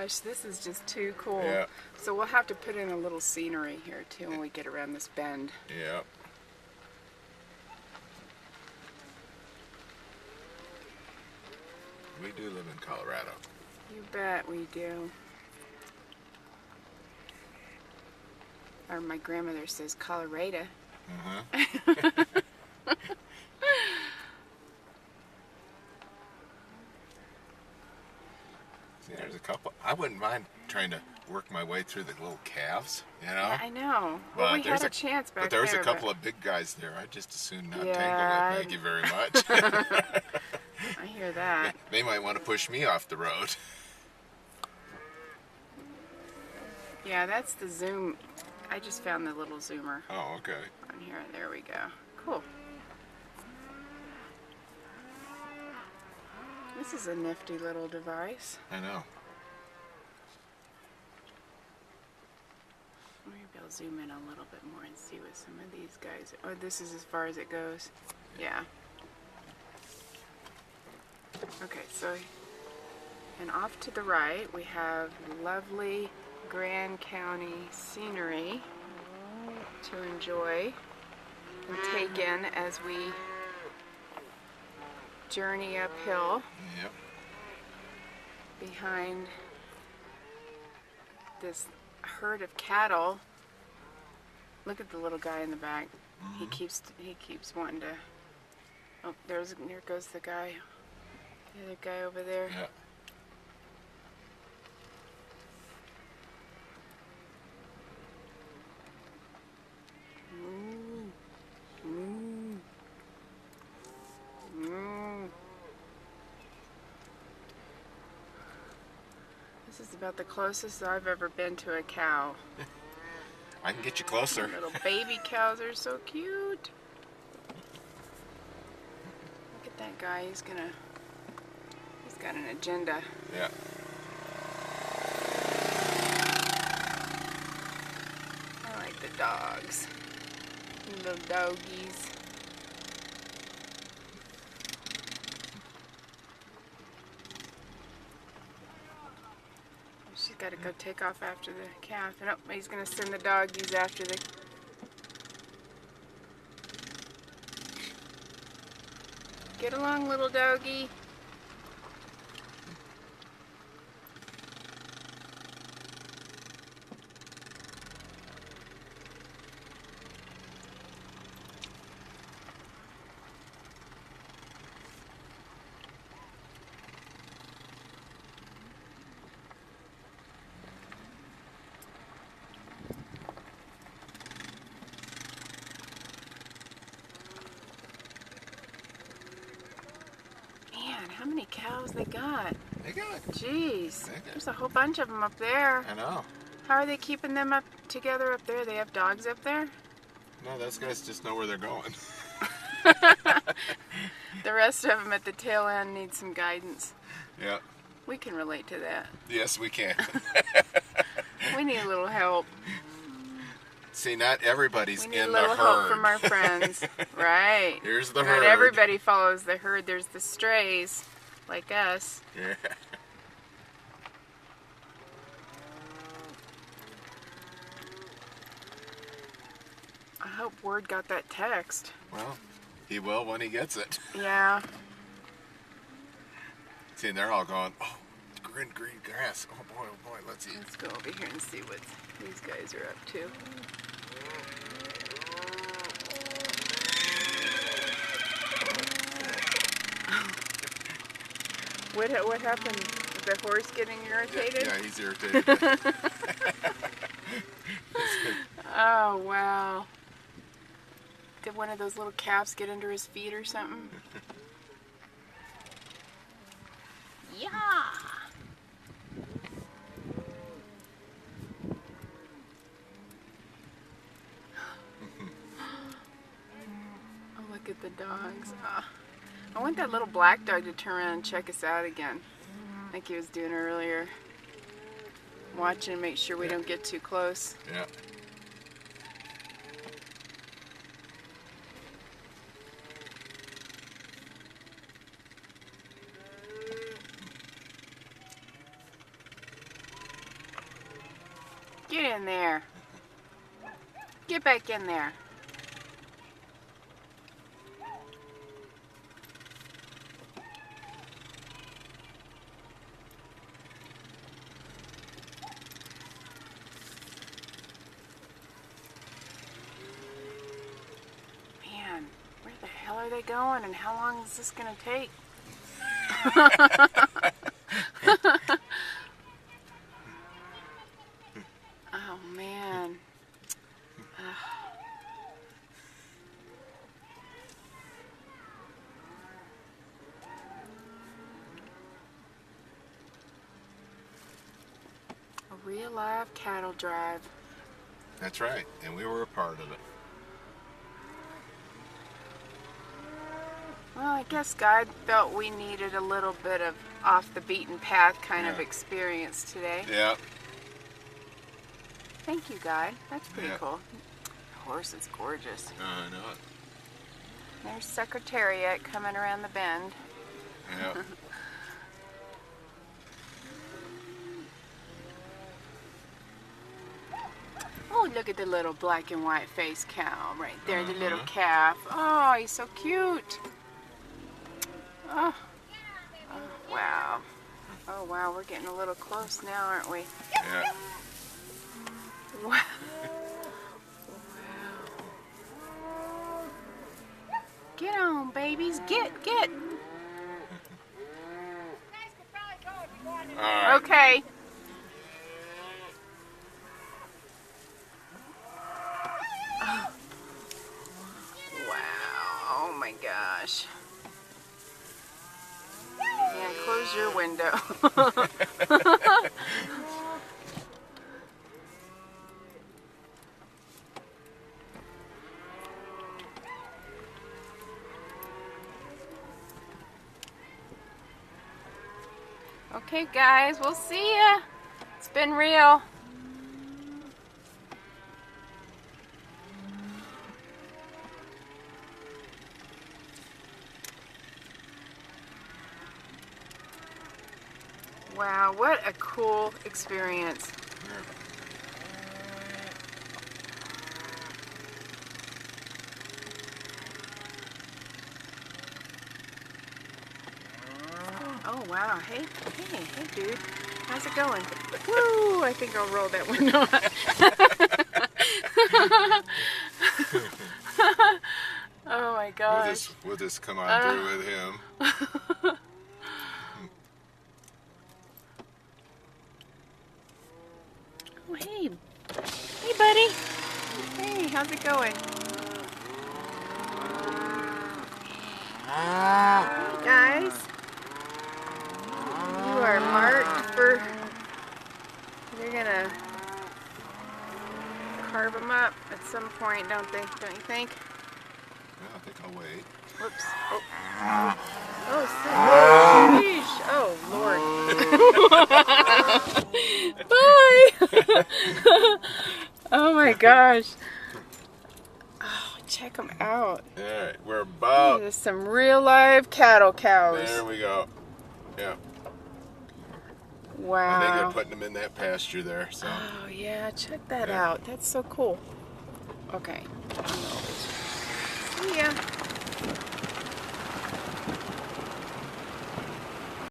gosh, this is just too cool. Yeah. So we'll have to put in a little scenery here too when we get around this bend. Yeah. We do live in Colorado. You bet we do. Or my grandmother says Colorado. See, there's a couple. I wouldn't mind trying to work my way through the little calves, you know? Yeah, I know. Well, we had a chance back there. But there's a couple of big guys there. I'd just as soon not tangle Yeah, it. Thank you very much. I hear that. They might want to push me off the road. Yeah, that's the zoom. I just found the little zoomer Oh, okay. on here. There we go. Cool. This is a nifty little device. I know. Maybe I'll zoom in a little bit more and see what some of these guys. Oh, this is as far as it goes. Yeah. Okay, so, and off to the right we have lovely Grand County scenery to enjoy and take in as we journey uphill. Yep. Behind this herd of cattle. Look at the little guy in the back. He keeps wanting to. Oh, there goes the guy. The other guy over there. Yeah. This is about the closest I've ever been to a cow. I can get you closer. Little baby cows are so cute. Look at that guy. He's got an agenda. Yeah. I like the dogs. Little doggies. She's got to go take off after the calf. And oh, he's going to send the doggies after the... Get along, little doggy. How many cows they got? They got. Jeez, there's a whole bunch of them up there. I know. How are they keeping them up together up there? They have dogs up there? No, those guys just know where they're going. The rest of them at the tail end need some guidance. Yeah. We can relate to that. Yes, we can. We need a little help. See, not everybody's We need in a the little herd. help from our friends. Right. Here's the Not herd. everybody follows the herd. There's the strays, like us. Yeah. I hope Word got that text. Well, he will when he gets it. Yeah. See, and they're all going, oh, green grass. Oh boy, let's eat. Let's go over here and see what these guys are up to. What happened? Is the horse getting irritated? Yeah, he's irritated. Oh, wow. Did one of those little calves get under his feet or something? Yeah. Oh, look at the dogs. I want that little black dog to turn around and check us out again, like he was doing earlier. Watching and make sure we don't get too close. Yeah. Get in there. Get back in there. Man, where the hell are they going and how long is this going to take? Oh man. A real live cattle drive. That's right, and we were a part of it. Well, I guess God felt we needed a little bit of off the beaten path kind of experience today. Yeah. Thank you, God. That's pretty Yeah. cool. The horse is gorgeous. I know it. There's Secretariat coming around the bend. Yeah. Oh, look at the little black and white face cow right there, the little calf. Oh, he's so cute. Oh. Oh, wow. Oh, wow, we're getting a little close now, aren't we? Yeah. Wow. Get on, babies. Get. All right. Okay. Wow. Oh my gosh. Yeah, close your window. Okay, guys, we'll see ya. It's been real. Wow, what a cool experience. Oh wow, hey dude, how's it going? Woo, I think I'll roll that window up. Oh my gosh. We'll just come on through with him. Oh hey buddy. Hey, how's it going? Hey guys. You are marked for, you're gonna carve them up at some point, don't you think? Yeah, I think I'll wait. Whoops. Oh, sheesh. Oh, Lord. Bye. Oh my gosh. Oh, check them out. All right, we're about. There's some real live cattle cows. There we go. Yeah. Wow. I think they're putting them in that pasture there. So. Oh yeah, check that out. That's so cool. Okay. See ya.